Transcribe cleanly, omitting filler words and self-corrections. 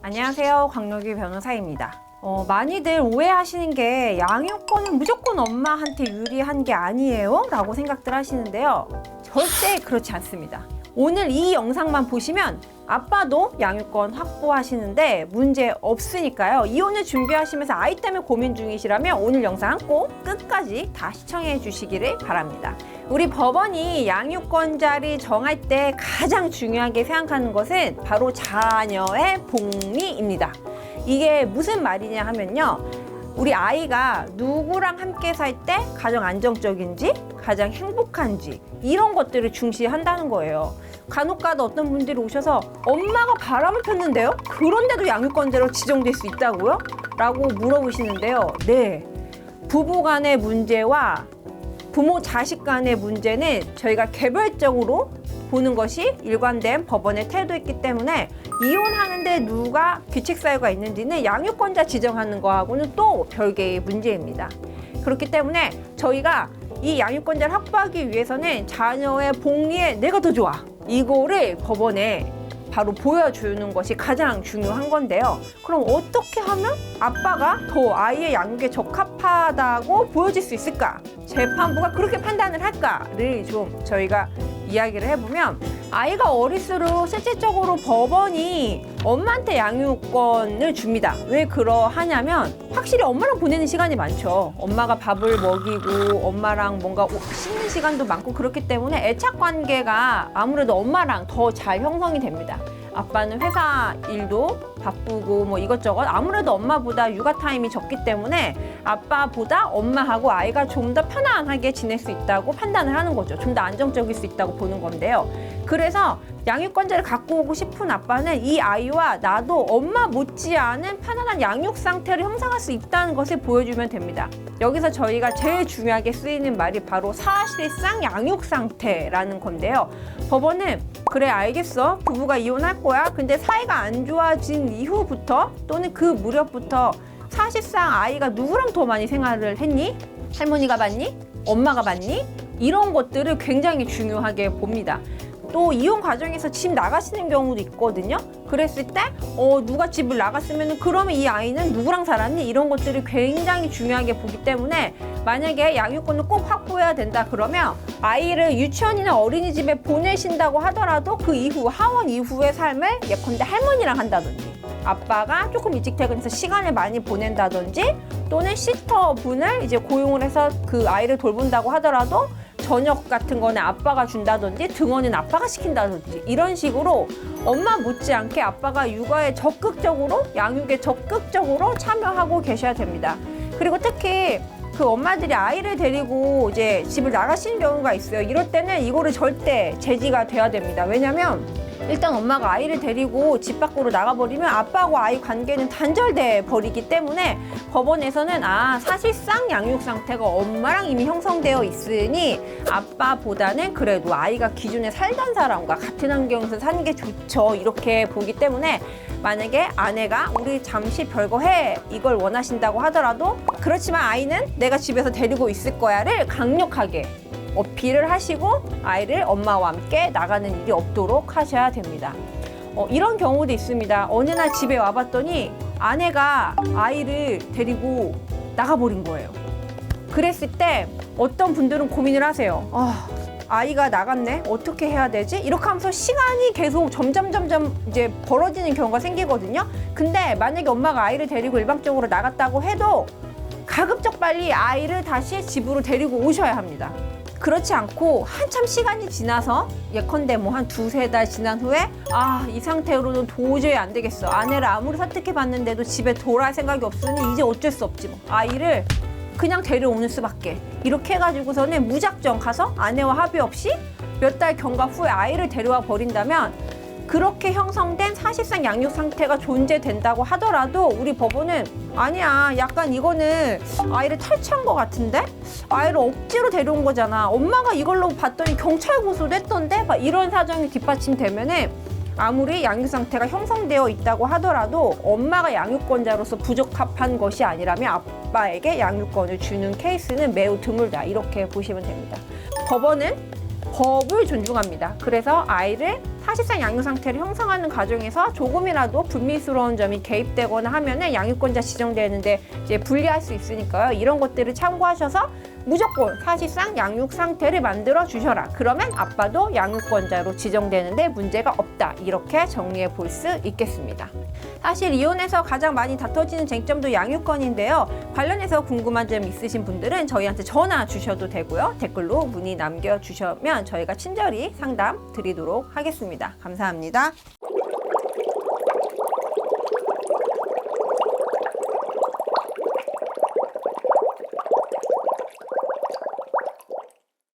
안녕하세요. 광록유 변호사입니다. 많이들 오해하시는 게 양육권은 무조건 엄마한테 유리한 게 아니에요? 라고 생각들 하시는데요. 절대 그렇지 않습니다. 오늘 이 영상만 보시면 아빠도 양육권 확보하시는데 문제 없으니까요. 이혼을 준비하시면서 아이 때문에 고민 중이시라면 오늘 영상 꼭 끝까지 다 시청해 주시기를 바랍니다. 우리 법원이 양육권자를 정할 때 가장 중요하게 생각하는 것은 바로 자녀의 복리입니다. 이게 무슨 말이냐 하면요. 우리 아이가 누구랑 함께 살 때 가장 안정적인지, 가장 행복한지 이런 것들을 중시한다는 거예요. 간혹가다 어떤 분들이 오셔서 엄마가 바람을 폈는데요? 그런데도 양육권자로 지정될 수 있다고요? 라고 물어보시는데요. 네, 부부 간의 문제와 부모 자식 간의 문제는 저희가 개별적으로 보는 것이 일관된 법원의 태도이기 때문에 이혼하는데 누가 규칙 사유가 있는지는 양육권자 지정하는 거하고는 또 별개의 문제입니다. 그렇기 때문에 저희가 이 양육권자를 확보하기 위해서는 자녀의 복리에 내가 더 좋아, 이거를 법원에 바로 보여주는 것이 가장 중요한 건데요. 그럼 어떻게 하면 아빠가 더 아이의 양육에 적합하다고 보여질 수 있을까? 재판부가 그렇게 판단을 할까를 좀 저희가 이야기를 해보면, 아이가 어릴수록 실질적으로 법원이 엄마한테 양육권을 줍니다. 왜 그러하냐면 확실히 엄마랑 보내는 시간이 많죠. 엄마가 밥을 먹이고 엄마랑 뭔가 씻는 시간도 많고, 그렇기 때문에 애착 관계가 아무래도 엄마랑 더 잘 형성이 됩니다. 아빠는 회사 일도 바쁘고 뭐 이것저것 아무래도 엄마보다 육아 타임이 적기 때문에 아빠보다 엄마하고 아이가 좀 더 편안하게 지낼 수 있다고 판단을 하는 거죠. 좀 더 안정적일 수 있다고 보는 건데요. 그래서 양육권자를 갖고 오고 싶은 아빠는 이 아이와 나도 엄마 못지않은 편안한 양육 상태를 형성할 수 있다는 것을 보여주면 됩니다. 여기서 저희가 제일 중요하게 쓰이는 말이 바로 사실상 양육 상태라는 건데요. 법원은 그래 알겠어, 부부가 이혼할 거야. 근데 사이가 안 좋아진 이후부터 또는 그 무렵부터 사실상 아이가 누구랑 더 많이 생활을 했니? 할머니가 봤니? 엄마가 봤니? 이런 것들을 굉장히 중요하게 봅니다. 또 이혼 과정에서 집 나가시는 경우도 있거든요. 그랬을 때 누가 집을 나갔으면 그러면 이 아이는 누구랑 살았니? 이런 것들을 굉장히 중요하게 보기 때문에 만약에 양육권을 꼭 확보해야 된다 그러면 아이를 유치원이나 어린이집에 보내신다고 하더라도 그 이후 하원 이후의 삶을 예컨대 할머니랑 한다든지, 아빠가 조금 일찍 퇴근해서 시간을 많이 보낸다든지, 또는 시터분을 이제 고용을 해서 그 아이를 돌본다고 하더라도 저녁 같은 거는 아빠가 준다든지 등원은 아빠가 시킨다든지, 이런 식으로 엄마 못지않게 아빠가 육아에 적극적으로, 양육에 적극적으로 참여하고 계셔야 됩니다. 그리고 특히 그 엄마들이 아이를 데리고 이제 집을 나가시는 경우가 있어요. 이럴 때는 이거를 절대 제지가 돼야 됩니다. 왜냐면 일단 엄마가 아이를 데리고 집 밖으로 나가버리면 아빠하고 아이 관계는 단절돼 버리기 때문에 법원에서는 사실상 양육 상태가 엄마랑 이미 형성되어 있으니 아빠보다는 그래도 아이가 기존에 살던 사람과 같은 환경에서 사는 게 좋죠, 이렇게 보기 때문에 만약에 아내가 우리 잠시 별거 해 이걸 원하신다고 하더라도, 그렇지만 아이는 내가 집에서 데리고 있을 거야를 강력하게 어필을 하시고 아이를 엄마와 함께 나가는 일이 없도록 하셔야 됩니다. 이런 경우도 있습니다. 어느 날 집에 와봤더니 아내가 아이를 데리고 나가버린 거예요. 그랬을 때 어떤 분들은 고민을 하세요. 아이가 나갔네? 어떻게 해야 되지? 이렇게 하면서 시간이 계속 점점 이제 벌어지는 경우가 생기거든요. 근데 만약에 엄마가 아이를 데리고 일방적으로 나갔다고 해도 가급적 빨리 아이를 다시 집으로 데리고 오셔야 합니다. 그렇지 않고 한참 시간이 지나서 예컨대 뭐 한 두세 달 지난 후에 이 상태로는 도저히 안 되겠어, 아내를 아무리 설득해 봤는데도 집에 돌아올 생각이 없으니 이제 어쩔 수 없지 뭐, 아이를 그냥 데려오는 수밖에, 이렇게 해가지고서는 무작정 가서 아내와 합의 없이 몇 달 경과 후에 아이를 데려와 버린다면, 그렇게 형성된 사실상 양육 상태가 존재된다고 하더라도 우리 법원은 아니야, 약간 이거는 아이를 탈취한 것 같은데? 아이를 억지로 데려온 거잖아, 엄마가 이걸로 봤더니 경찰 고소도 했던데? 막 이런 사정이 뒷받침되면은 아무리 양육 상태가 형성되어 있다고 하더라도 엄마가 양육권자로서 부적합한 것이 아니라면 아빠에게 양육권을 주는 케이스는 매우 드물다, 이렇게 보시면 됩니다. 법원은 법을 존중합니다. 그래서 아이를 사실상 양육 상태를 형성하는 과정에서 조금이라도 불미스러운 점이 개입되거나 하면은 양육권자 지정되는데 이제 불리할 수 있으니까요. 이런 것들을 참고하셔서 무조건 사실상 양육 상태를 만들어 주셔라. 그러면 아빠도 양육권자로 지정되는데 문제가 없다. 이렇게 정리해 볼 수 있겠습니다. 사실 이혼에서 가장 많이 다퉈지는 쟁점도 양육권인데요. 관련해서 궁금한 점 있으신 분들은 저희한테 전화 주셔도 되고요. 댓글로 문의 남겨주시면 저희가 친절히 상담 드리도록 하겠습니다. 감사합니다.